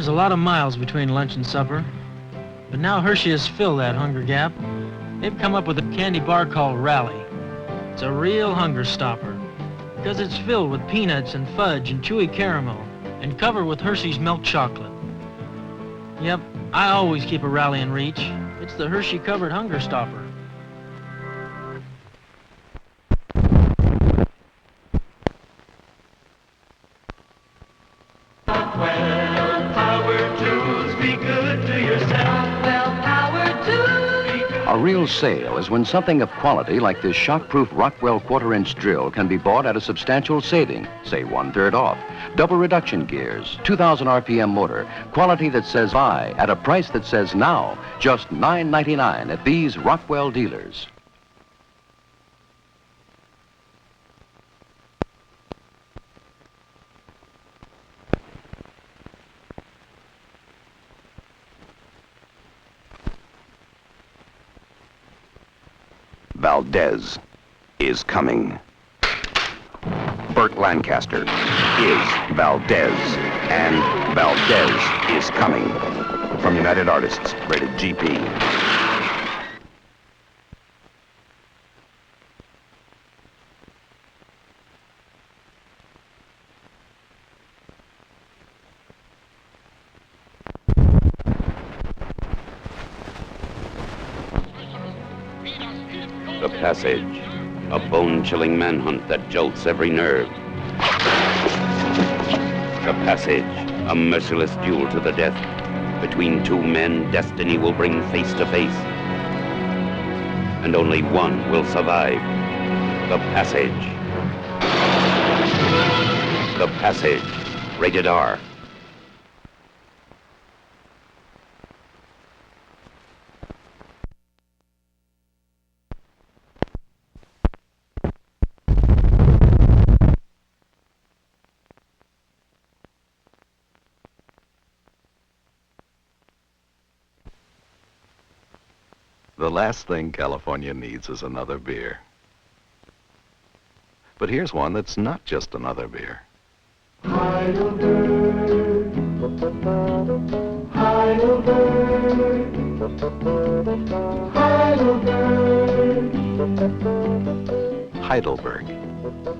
There's a lot of miles between lunch and supper, but now Hershey has filled that hunger gap. They've come up with a candy bar called Rally. It's a real hunger stopper because it's filled with peanuts and fudge and chewy caramel and covered with Hershey's milk chocolate. Yep, I always keep a Rally in reach. It's the Hershey covered hunger stopper. A real sale is when something of quality like this shockproof Rockwell quarter-inch drill can be bought at a substantial saving, say 1/3 off. Double reduction gears, 2,000 RPM motor, quality that says buy at a price that says now, just $9.99 at these Rockwell dealers. Valdez is coming. Burt Lancaster is Valdez, and Valdez is coming. From United Artists, rated GP. The Passage, a bone-chilling manhunt that jolts every nerve. The Passage, a merciless duel to the death. Between two men, destiny will bring face to face. And only one will survive. The Passage. The Passage, rated R. The last thing California needs is another beer. But here's one that's not just another beer. Heidelberg, Heidelberg, Heidelberg. Heidelberg,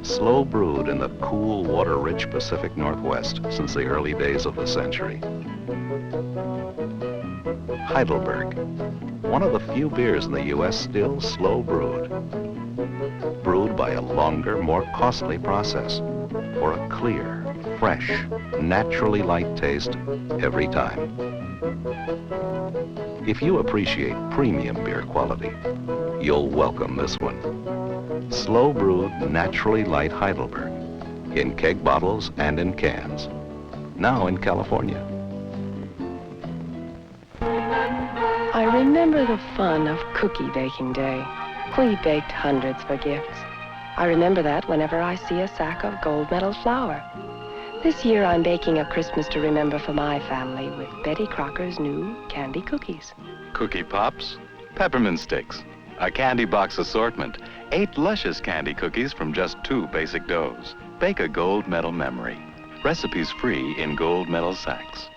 slow brewed in the cool, water-rich Pacific Northwest since the early days of the century. Heidelberg, one of the few beers in the U.S. still slow brewed. Brewed by a longer, more costly process for a clear, fresh, naturally light taste every time. If you appreciate premium beer quality, you'll welcome this one. Slow brewed, naturally light Heidelberg in keg bottles and in cans. Now in California. I remember the fun of cookie baking day. We baked hundreds for gifts. I remember that whenever I see a sack of gold medal flour. This year I'm baking a Christmas to remember for my family with Betty Crocker's new candy cookies. Cookie Pops, peppermint sticks, a candy box assortment, 8 luscious candy cookies from just 2 basic doughs. Bake a gold medal memory. Recipes free in gold medal sacks.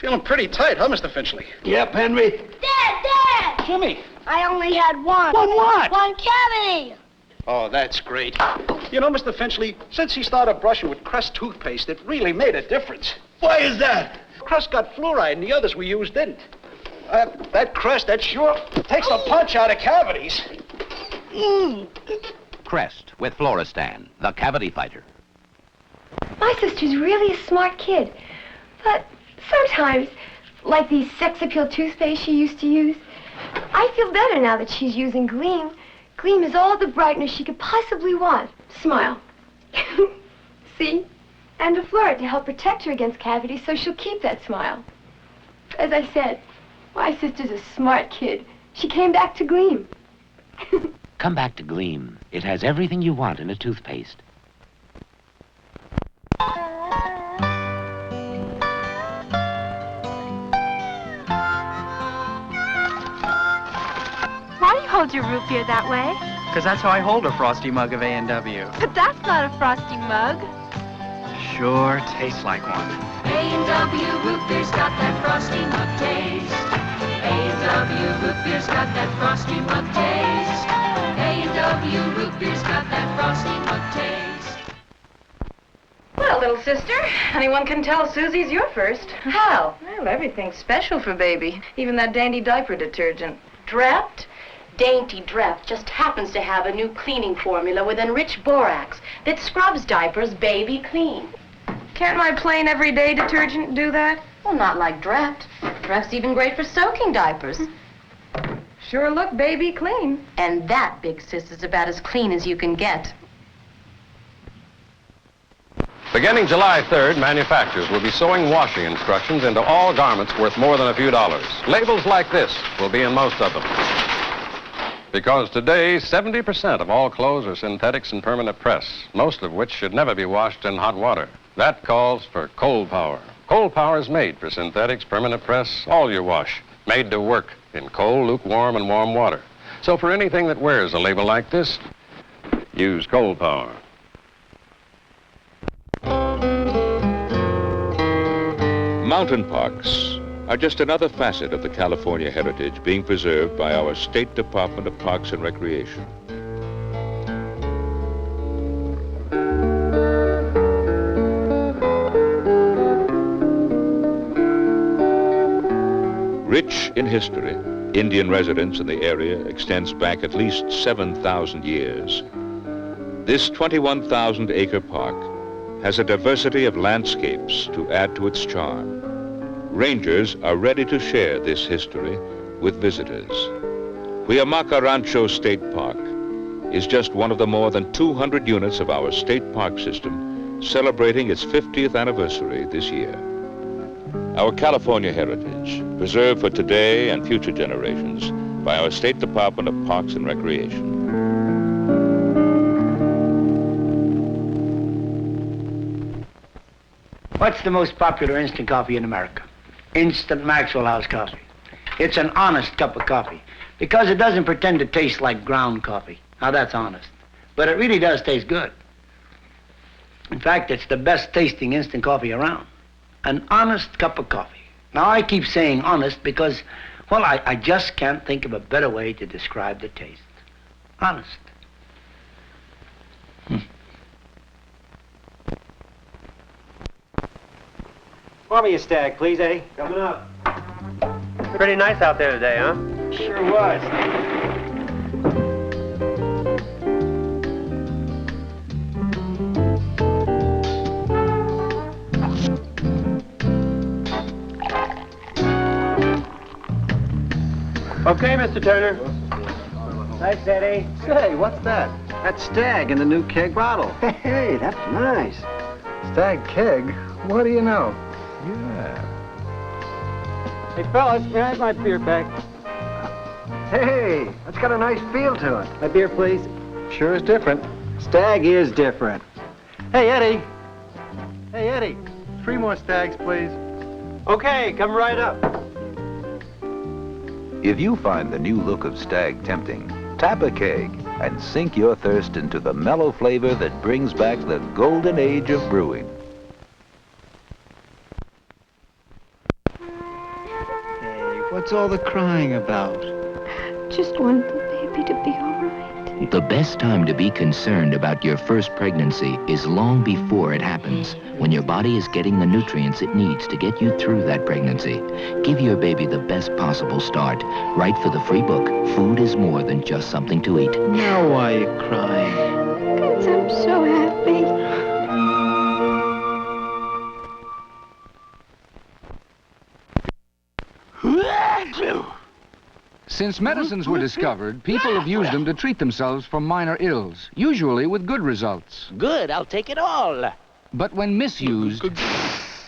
Feeling pretty tight, huh, Mr. Finchley? Yep, Henry. Dad! Jimmy. I only had one. One what? One cavity. Oh, that's great. You know, Mr. Finchley, since he started brushing with Crest toothpaste, it really made a difference. Why is that? Crest got fluoride and the others we used didn't. That Crest, that sure takes the punch out of cavities. Crest with Floristan, the cavity fighter. My sister's really a smart kid, but sometimes, like these sex appeal toothpaste she used to use, I feel better now that she's using Gleam. Gleam is all the brightness she could possibly want. Smile. See? And a fluoride to help protect her against cavities so she'll keep that smile. As I said, my sister's a smart kid. She came back to Gleam. Come back to Gleam. It has everything you want in a toothpaste. Why do you hold your root beer that way? Because that's how I hold a Frosty mug of A&W. But that's not a Frosty mug. Sure tastes like one. A&W root beer's got that Frosty mug taste. A&W root beer's got that Frosty mug taste. A&W root beer's got that Frosty mug taste. Well, little sister, anyone can tell Susie's your first. How? Well, everything's special for baby. Even that dandy diaper detergent. Drept? Dainty Drept just happens to have a new cleaning formula with enriched borax that scrubs diapers baby clean. Can't my plain everyday detergent do that? Well, not like Drept. Drept's even great for soaking diapers. Sure look baby clean. And that, big sis, is about as clean as you can get. Beginning July 3rd, manufacturers will be sewing washing instructions into all garments worth more than a few dollars. Labels like this will be in most of them. Because today, 70% of all clothes are synthetics and permanent press, most of which should never be washed in hot water. That calls for Cold Power. Cold Power is made for synthetics, permanent press, all your wash. Made to work in cold, lukewarm, and warm water. So for anything that wears a label like this, use Cold Power. Mountain parks are just another facet of the California heritage being preserved by our State Department of Parks and Recreation. Rich in history, Indian residence in the area extends back at least 7,000 years. This 21,000-acre park has a diversity of landscapes to add to its charm. Rangers are ready to share this history with visitors. Cuyamaca Rancho State Park is just one of the more than 200 units of our state park system celebrating its 50th anniversary this year. Our California heritage, preserved for today and future generations by our State Department of Parks and Recreation. What's the most popular instant coffee in America? Instant Maxwell House coffee. It's an honest cup of coffee because it doesn't pretend to taste like ground coffee. Now that's honest. But it really does taste good. In fact, it's the best tasting instant coffee around. An honest cup of coffee. Now I keep saying honest because, well, I just can't think of a better way to describe the taste. Honest. Pour me a stag, please, Eddie. Coming up. Pretty nice out there today, huh? Sure was. Okay, Mr. Turner. Thanks, Eddie. Say, what's that? That's Stag in the new keg bottle. Hey, that's nice. Stag keg? What do you know? Yeah. Hey, fellas, may I have my beer back? Hey, that's got a nice feel to it. My beer, please. Sure is different. Stag is different. Hey, Eddie. Hey, Eddie. 3 more Stags, please. Okay, come right up. If you find the new look of Stag tempting, tap a keg and sink your thirst into the mellow flavor that brings back the golden age of brewing. What's all the crying about? Just want the baby to be all right. The best time to be concerned about your first pregnancy is long before it happens, when your body is getting the nutrients it needs to get you through that pregnancy. Give your baby the best possible start. Write for the free book, Food is More Than Just Something to Eat. Now why are you crying? Because I'm so happy. Since medicines were discovered, people have used them to treat themselves for minor ills, usually with good results. Good, I'll take it all. But when misused...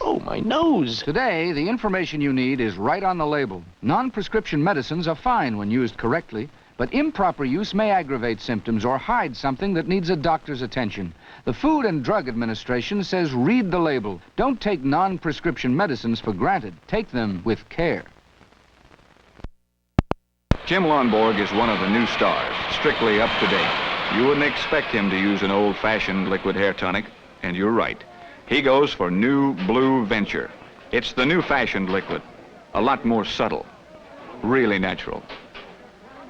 Oh, my nose. Today, the information you need is right on the label. Non-prescription medicines are fine when used correctly, but improper use may aggravate symptoms or hide something that needs a doctor's attention. The Food and Drug Administration says read the label. Don't take non-prescription medicines for granted. Take them with care. Jim Lonborg is one of the new stars, strictly up to date. You wouldn't expect him to use an old-fashioned liquid hair tonic, and you're right. He goes for New Blue Venture. It's the new-fashioned liquid, a lot more subtle, really natural.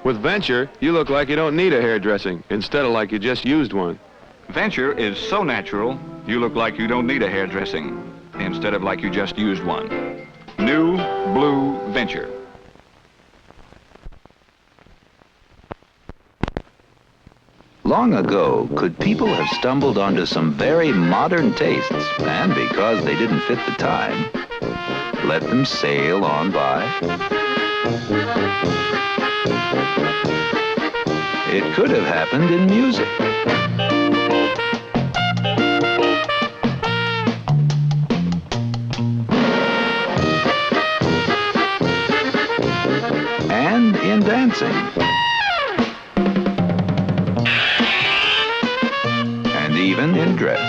With Venture, you look like you don't need a hairdressing, instead of like you just used one. Venture is so natural, you look like you don't need a hairdressing, instead of like you just used one. New Blue Venture. Long ago, could people have stumbled onto some very modern tastes, and because they didn't fit the time, let them sail on by? It could have happened in music. And in dancing. And even in dress.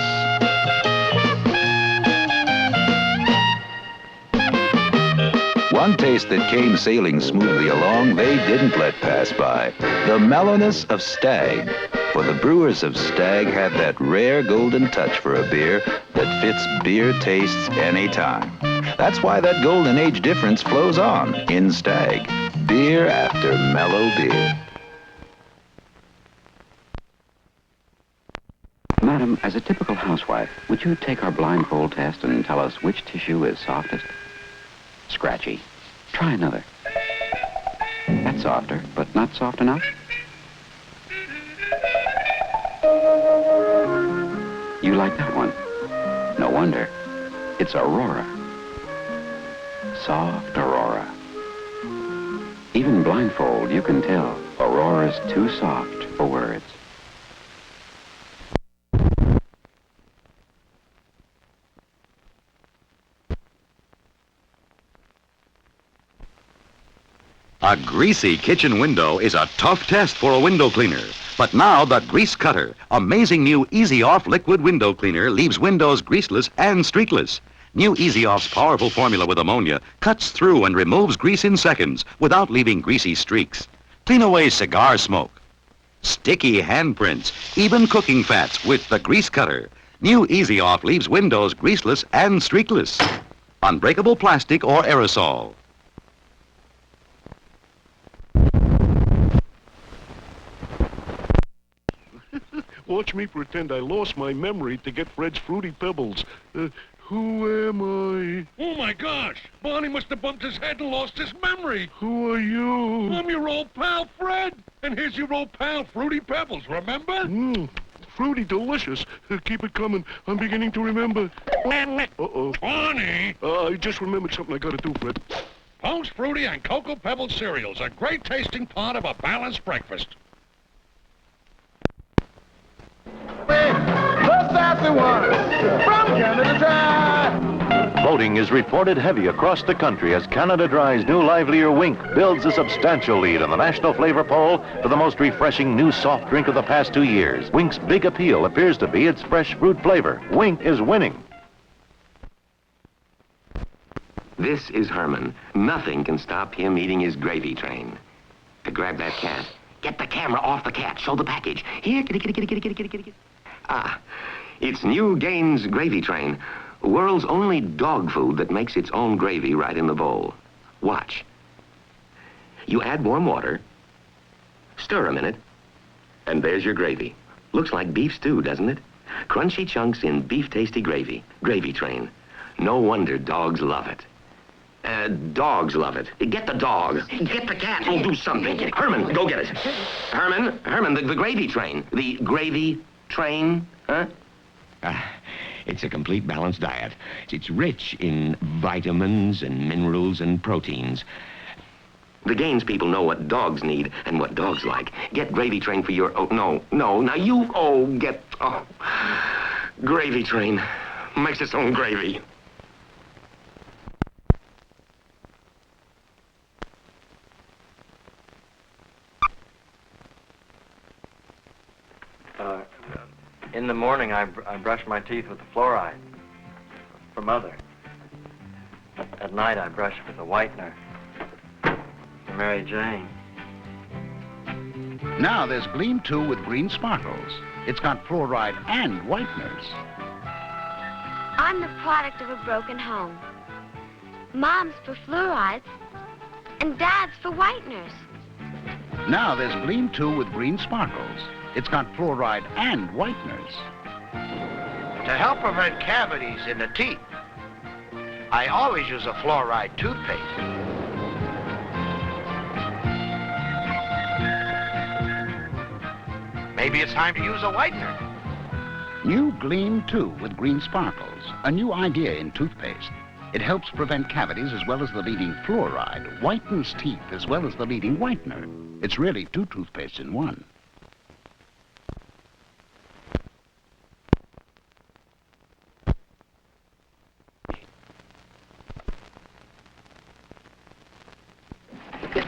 One taste that came sailing smoothly along, they didn't let pass by. The mellowness of Stag. For the brewers of Stag have that rare golden touch for a beer that fits beer tastes anytime. That's why that golden age difference flows on in Stag. Beer after mellow beer. Madam, as a typical housewife, would you take our blindfold test and tell us which tissue is softest? Scratchy. Try another. That's softer, but not soft enough? You like that one? No wonder. It's Aurora. Soft Aurora. Even blindfold, you can tell Aurora's too soft for words. A greasy kitchen window is a tough test for a window cleaner. But now the Grease Cutter, amazing new Easy Off liquid window cleaner, leaves windows greaseless and streakless. New Easy Off's powerful formula with ammonia cuts through and removes grease in seconds without leaving greasy streaks. Clean away cigar smoke, sticky handprints, even cooking fats with the Grease Cutter. New Easy Off leaves windows greaseless and streakless. Unbreakable plastic or aerosol. Watch me pretend I lost my memory to get Fred's Fruity Pebbles. Who am I? Oh, my gosh! Barney must have bumped his head and lost his memory. Who are you? I'm your old pal, Fred. And here's your old pal, Fruity Pebbles, remember? Fruity delicious. Keep it coming. I'm beginning to remember. Uh-oh. Barney! I just remembered something I gotta do, Fred. Post Fruity and Cocoa Pebbles cereals, a great tasting part of a balanced breakfast. The sassy one from Canada Dry. Voting is reported heavy across the country as Canada Dry's new livelier Wink builds a substantial lead in the National Flavor Poll for the most refreshing new soft drink of the past 2 years. Wink's big appeal appears to be its fresh fruit flavor. Wink is winning. This is Herman. Nothing can stop him eating his gravy train. Grab that cat. Get the camera off the cat. Show the package. Here, kitty, kitty, kitty, kitty, kitty, kitty, kitty. Ah, it's new Gaines Gravy Train. World's only dog food that makes its own gravy right in the bowl. Watch. You add warm water, stir a minute, and there's your gravy. Looks like beef stew, doesn't it? Crunchy chunks in beef-tasty gravy. Gravy Train. No wonder dogs love it. Dogs love it. Get the dog. Get the cat. Oh, do something. Herman, go get it. Herman, the Gravy Train. The Gravy Train, huh? It's a complete balanced diet. It's rich in vitamins and minerals and proteins. The Gaines people know what dogs need and what dogs like. Get Gravy Train for your... Oh, no. Now you... Oh, get... Oh. Gravy Train. Makes its own gravy. In the morning, I brush my teeth with the fluoride for Mother. At night, I brush with the whitener for Mary Jane. Now there's Gleam 2 with green sparkles. It's got fluoride and whiteners. I'm the product of a broken home. Mom's for fluorides, and Dad's for whiteners. Now there's Gleam 2 with green sparkles. It's got fluoride and whiteners. To help prevent cavities in the teeth, I always use a fluoride toothpaste. Maybe it's time to use a whitener. New Gleam 2 with green sparkles. A new idea in toothpaste. It helps prevent cavities as well as the leading fluoride, whitens teeth as well as the leading whitener. It's really two toothpastes in one.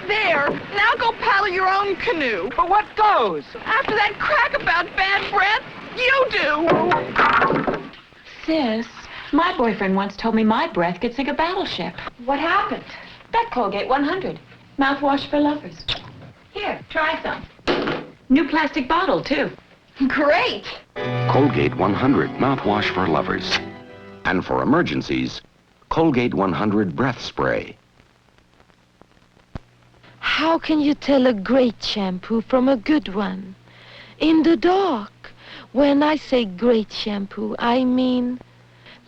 There, now go paddle your own canoe. But what goes? After that crack about bad breath, you do. Sis, my boyfriend once told me my breath could sink a battleship. What happened? That Colgate 100. Mouthwash for lovers. Here, try some. New plastic bottle, too. Great. Colgate 100 mouthwash for lovers. And for emergencies, Colgate 100 breath spray. How can you tell a great shampoo from a good one? In the dark. When I say great shampoo, I mean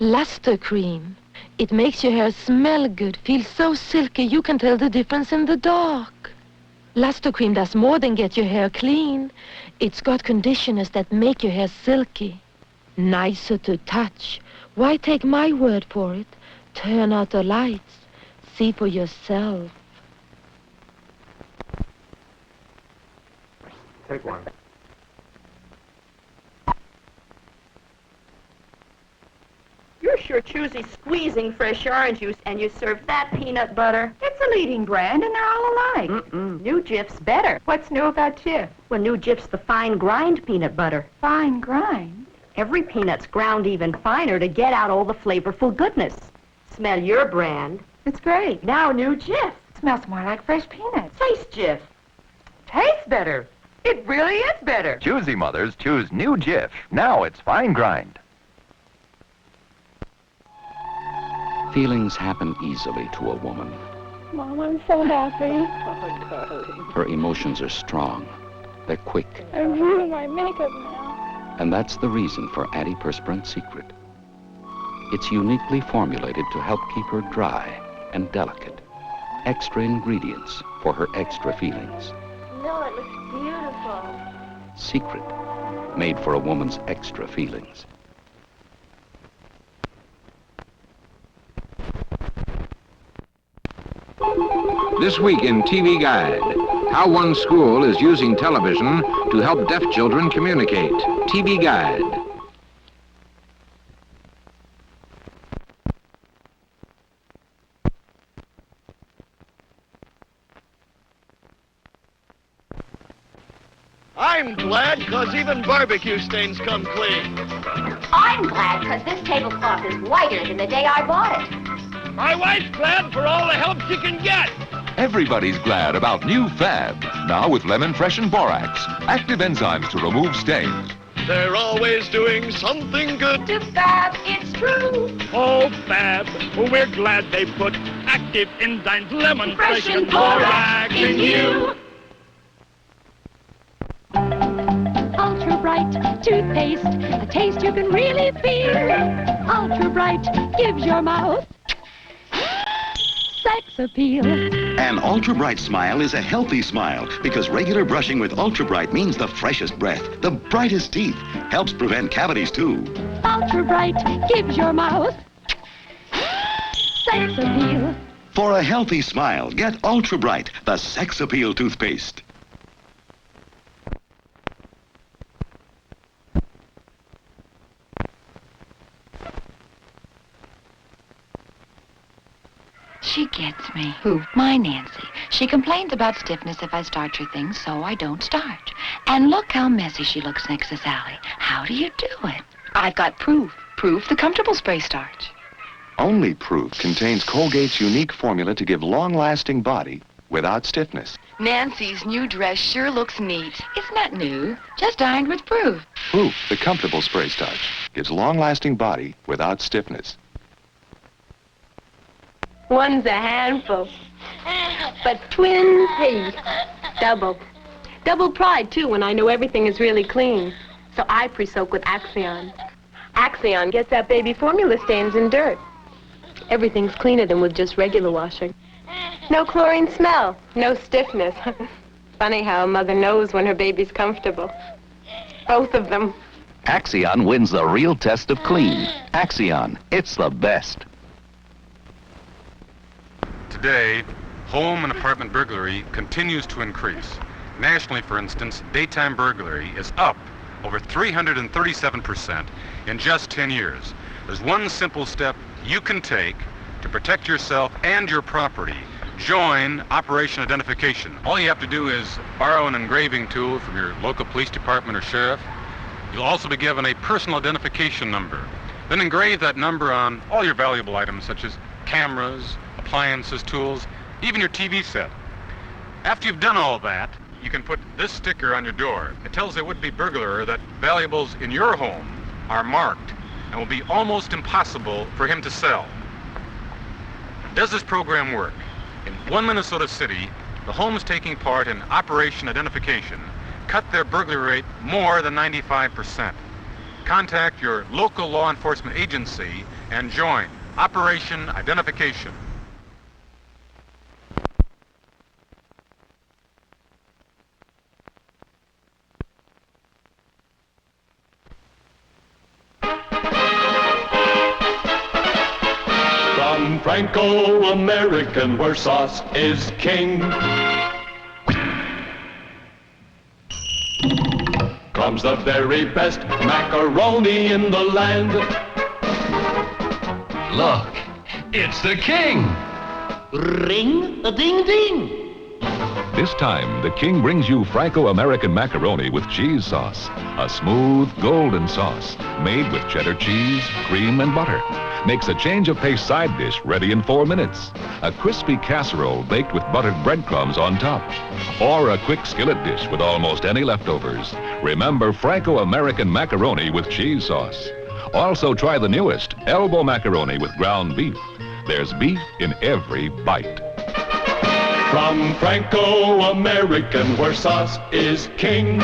luster cream. It makes your hair smell good, feel so silky you can tell the difference in the dark. Luster cream does more than get your hair clean. It's got conditioners that make your hair silky. Nicer to touch. Why take my word for it? Turn out the lights. See for yourself. Take one. You're sure choosy squeezing fresh orange juice, and you serve that peanut butter. It's a leading brand, and they're all alike. New Jif's better. What's new about Jif? Well, New Jif's the fine grind peanut butter. Fine grind? Every peanut's ground even finer to get out all the flavorful goodness. Smell your brand. It's great. Now New Jif. Smells more like fresh peanuts. Taste Jif. Tastes better. It really is better. Choosy mothers choose New Jif. Now it's fine grind. Feelings happen easily to a woman. Mom, I'm so happy. Oh, darling. Her emotions are strong. They're quick. I ruined my makeup now. And that's the reason for Antiperspirant Secret. It's uniquely formulated to help keep her dry and delicate. Extra ingredients for her extra feelings. No, it looks beautiful. Secret, made for a woman's extra feelings. This week in TV Guide, how one school is using television to help deaf children communicate. TV Guide. I'm glad because even barbecue stains come clean. I'm glad because this tablecloth is whiter than the day I bought it. My wife's glad for all the help she can get. Everybody's glad about new Fab. Now with lemon fresh and borax. Active enzymes to remove stains. They're always doing something good. To Fab, it's true. Oh, Fab. We're glad they put active enzymes, lemon Fresh and borax in you. Ultra Bright toothpaste, a taste you can really feel. Ultra Bright gives your mouth sex appeal. An Ultra Bright smile is a healthy smile because regular brushing with Ultra Bright means the freshest breath, the brightest teeth, helps prevent cavities too. Ultra Bright gives your mouth sex appeal. For a healthy smile, get Ultra Bright, the sex appeal toothpaste. She gets me. Who? My Nancy. She complains about stiffness if I starch her things, so I don't starch. And look how messy she looks next to Sally. How do you do it? I've got Proof. Proof, the comfortable spray starch. Only Proof contains Colgate's unique formula to give long-lasting body without stiffness. Nancy's new dress sure looks neat. It's not new, just ironed with proof. Proof, the comfortable spray starch, gives long-lasting body without stiffness. One's a handful. But twins, hey, double. Double pride, too, when I know everything is really clean. So I pre-soak with Axion. Axion gets out baby formula stains and dirt. Everything's cleaner than with just regular washing. No chlorine smell, no stiffness. Funny how a mother knows when her baby's comfortable. Both of them. Axion wins the real test of clean. Axion, it's the best. Today, home and apartment burglary continues to increase. Nationally, for instance, daytime burglary is up over 337% in just 10 years. There's one simple step you can take to protect yourself and your property. Join Operation Identification. All you have to do is borrow an engraving tool from your local police department or sheriff. You'll also be given a personal identification number. Then engrave that number on all your valuable items, such as cameras, appliances, tools, even your TV set. After you've done all that, you can put this sticker on your door. It tells the would-be burglar that valuables in your home are marked and will be almost impossible for him to sell. Does this program work? In one Minnesota city, the homes taking part in Operation Identification cut their burglary rate more than 95%. Contact your local law enforcement agency and join Operation Identification. From Franco-American, where sauce is king, comes the very best macaroni in the land. Look, it's the king. Ring-a-ding-ding. This time, the King brings you Franco-American macaroni with cheese sauce. A smooth, golden sauce made with cheddar cheese, cream, and butter. Makes a change-of-pace side dish ready in 4 minutes. A crispy casserole baked with buttered breadcrumbs on top. Or a quick skillet dish with almost any leftovers. Remember Franco-American macaroni with cheese sauce. Also try the newest, elbow macaroni with ground beef. There's beef in every bite. From Franco-American, where sauce is king.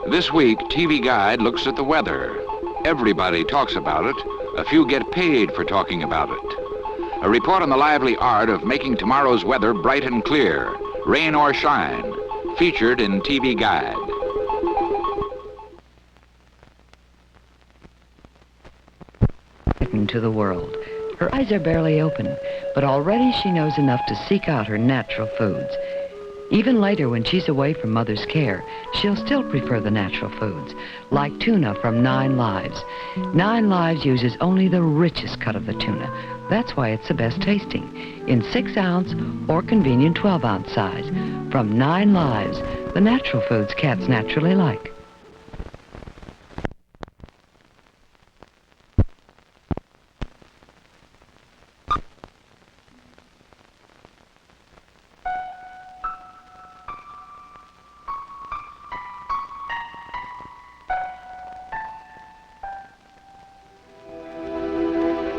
This week, TV Guide looks at the weather. Everybody talks about it. A few get paid for talking about it. A report on the lively art of making tomorrow's weather bright and clear, rain or shine, featured in TV Guide. To the world. Her eyes are barely open, but already she knows enough to seek out her natural foods. Even later, when she's away from Mother's care, she'll still prefer the natural foods, like tuna from 9 Lives. 9 Lives uses only the richest cut of the tuna. That's why it's the best tasting, in 6-ounce or convenient 12-ounce size. From 9 Lives, the natural foods cats naturally like.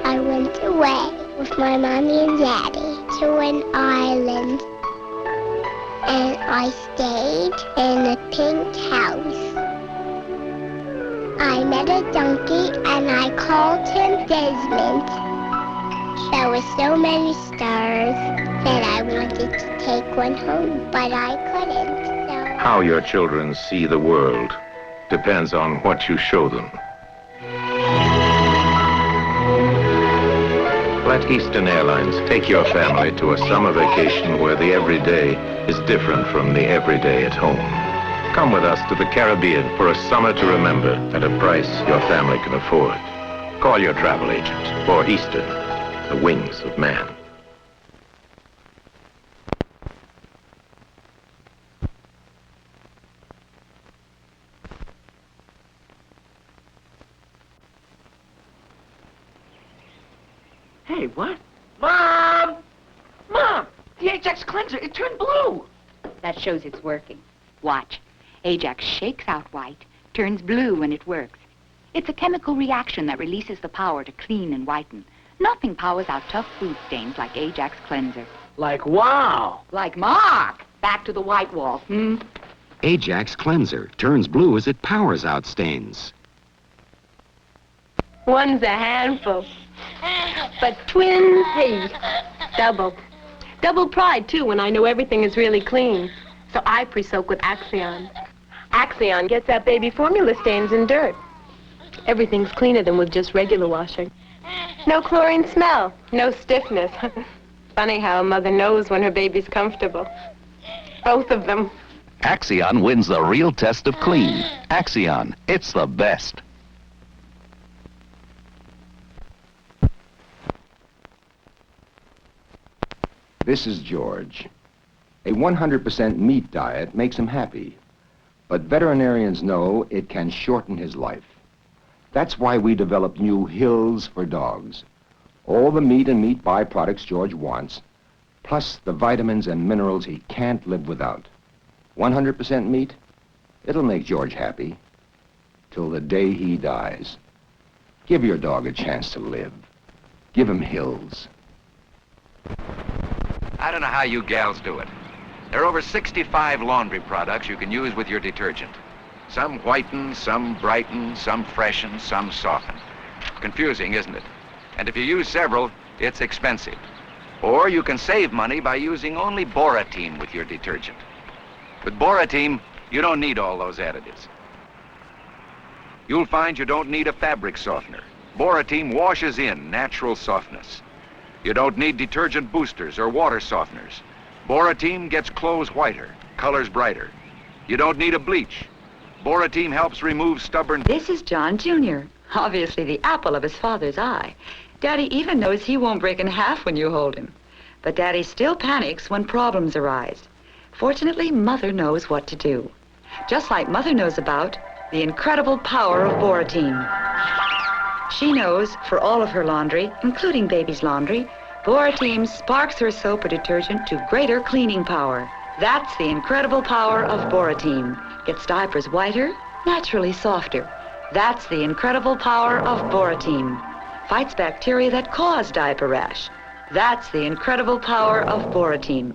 I went away with my mommy and daddy to an island. And I stayed in a pink house. I met a donkey and I called him Desmond. There were so many stars that I wanted to take one home, but I couldn't. So How your children see the world depends on what you show them. Let Eastern Airlines take your family to a summer vacation where the everyday is different from the everyday at home. Come with us to the Caribbean for a summer to remember at a price your family can afford. Call your travel agent for Eastern, the wings of man. Hey, what? Mom! Mom! The Ajax cleanser, it turned blue. That shows it's working. Watch. Ajax shakes out white, turns blue when it works. It's a chemical reaction that releases the power to clean and whiten. Nothing powers out tough food stains like Ajax cleanser. Like wow. Like Mark. Back to the white wall, Ajax cleanser turns blue as it powers out stains. One's a handful. But twins, hey, double. Double pride, too, when I know everything is really clean. So I pre-soak with Axion. Axion gets out baby formula stains and dirt. Everything's cleaner than with just regular washing. No chlorine smell, no stiffness. Funny how a mother knows when her baby's comfortable. Both of them. Axion wins the real test of clean. Axion, it's the best. This is George. A 100% meat diet makes him happy, but veterinarians know it can shorten his life. That's why we developed new Hills for dogs. All the meat and meat byproducts George wants, plus the vitamins and minerals he can't live without. 100% meat, it'll make George happy till the day he dies. Give your dog a chance to live. Give him Hills. I don't know how you gals do it. There are over 65 laundry products you can use with your detergent. Some whiten, some brighten, some freshen, some soften. Confusing, isn't it? And if you use several, it's expensive. Or you can save money by using only Borateam with your detergent. With Borateam, you don't need all those additives. You'll find you don't need a fabric softener. Borateam washes in natural softness. You don't need detergent boosters or water softeners. Borateam gets clothes whiter, colors brighter. You don't need a bleach. Borateam helps remove stubborn... This is John Jr., obviously the apple of his father's eye. Daddy even knows he won't break in half when you hold him. But Daddy still panics when problems arise. Fortunately, Mother knows what to do. Just like Mother knows about the incredible power of Borateam. She knows for all of her laundry, including baby's laundry, Borateam sparks her soap or detergent to greater cleaning power. That's the incredible power of Borateam. Gets diapers whiter, naturally softer. That's the incredible power of Borateam. Fights bacteria that cause diaper rash. That's the incredible power of Borateam.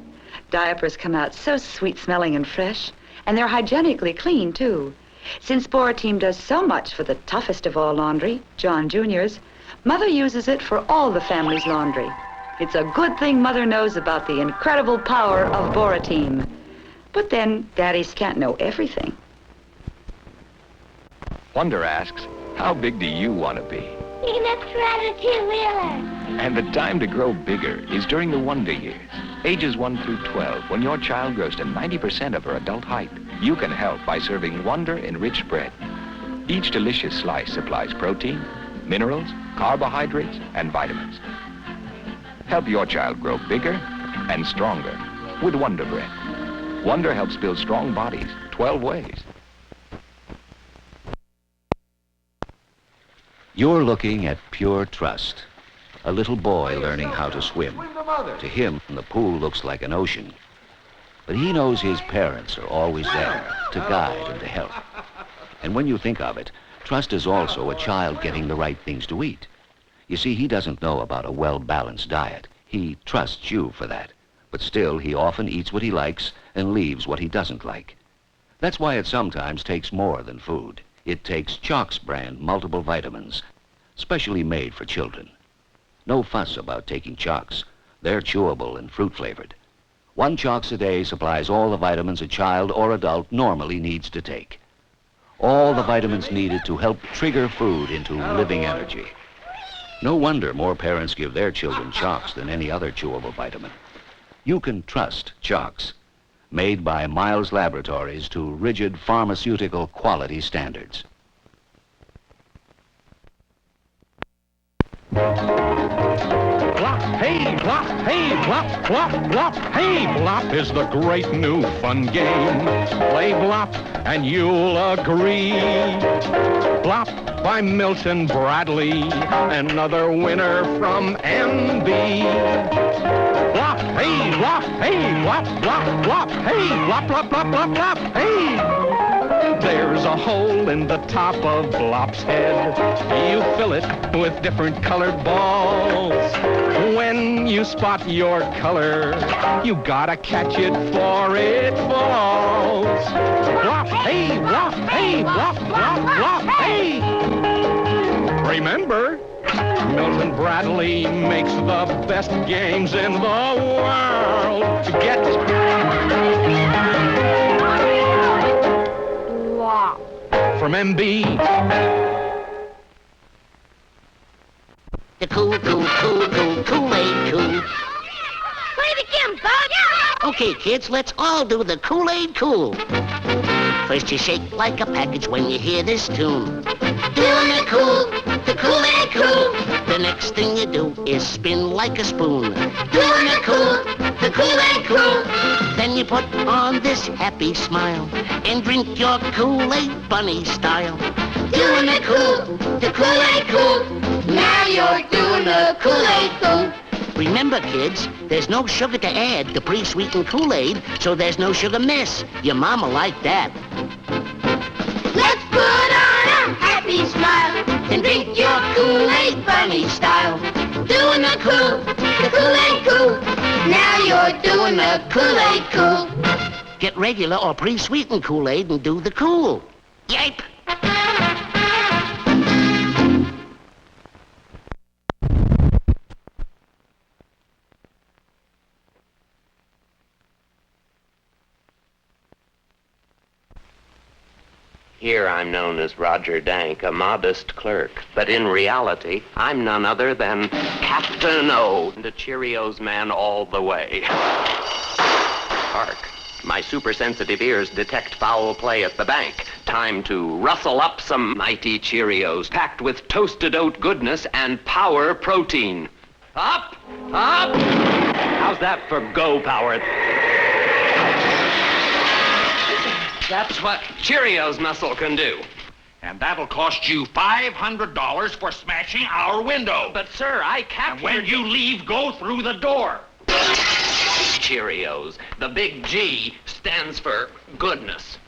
Diapers come out so sweet-smelling and fresh, and they're hygienically clean, too. Since Borateam does so much for the toughest of all laundry, John Jr.'s, Mother uses it for all the family's laundry. It's a good thing Mother knows about the incredible power of Borateam. But then, daddies can't know everything. Wonder asks, how big do you want to be? Peanuts rather two-wheeler. And the time to grow bigger is during the Wonder years, ages 1 through 12, when your child grows to 90% of her adult height. You can help by serving Wonder-enriched bread. Each delicious slice supplies protein, minerals, carbohydrates, and vitamins. Help your child grow bigger and stronger with Wonder Bread. Wonder helps build strong bodies 12 ways. You're looking at pure trust. A little boy learning how to swim. To him, the pool looks like an ocean. But he knows his parents are always there to guide and to help. And when you think of it, trust is also a child getting the right things to eat. You see, he doesn't know about a well-balanced diet. He trusts you for that. But still, he often eats what he likes and leaves what he doesn't like. That's why it sometimes takes more than food. It takes Chalk's brand multiple vitamins, specially made for children. No fuss about taking Chalk's. They're chewable and fruit-flavored. 1 Chalk's a day supplies all the vitamins a child or adult normally needs to take. All the vitamins needed to help trigger food into living energy. No wonder more parents give their children Chalk's than any other chewable vitamin. You can trust Chalk's, made by Miles Laboratories to rigid pharmaceutical quality standards. Hey, hey, blop, hey, blop, blop, blop, hey, blop is the great new fun game. Play blop and you'll agree. Blop by Milton Bradley, another winner from MB. Blop, hey, blop, hey, blop, blop, blop, hey, blop, blop, blop, blop, blop, hey. There's a hole in the top of Blop's head. You fill it with different colored balls. When you spot your color, you gotta catch it before it falls. Blop, hey, blop, hey, blop, blop, blop, hey. Remember, Milton Bradley makes the best games in the world. Get from MB. The Kool-Aid Cool. Play it again, Bud. Okay, kids, let's all do the Kool-Aid Cool. First you shake like a package when you hear this tune. Doing the Kool-Aid Cool. The next thing you do is spin like a spoon. Doing the Kool-Aid Cool. Then you put on this happy smile and drink your Kool-Aid bunny style. Doing the Kool-Aid Cool. Now you're doing the Kool-Aid Cool. Remember, kids, there's no sugar to add to pre-sweetened Kool-Aid, so there's no sugar miss. Your mama liked that. Let's put on a happy smile and drink your Kool-Aid bunny style. Doing the Kool-Aid Cool. Now you're doing the Kool-Aid Cool. Get regular or pre-sweetened Kool-Aid and do the cool. Yipe! Here I'm known as Roger Dank, a modest clerk. But in reality, I'm none other than Captain O, the Cheerios man all the way. Hark. My super-sensitive ears detect foul play at the bank. Time to rustle up some mighty Cheerios packed with toasted oat goodness and power protein. Up! Up! How's that for go power? That's what Cheerios muscle can do. And that'll cost you $500 for smashing our window. But, sir, I captured... And when you leave, go through the door. Cheerios. The big G stands for goodness.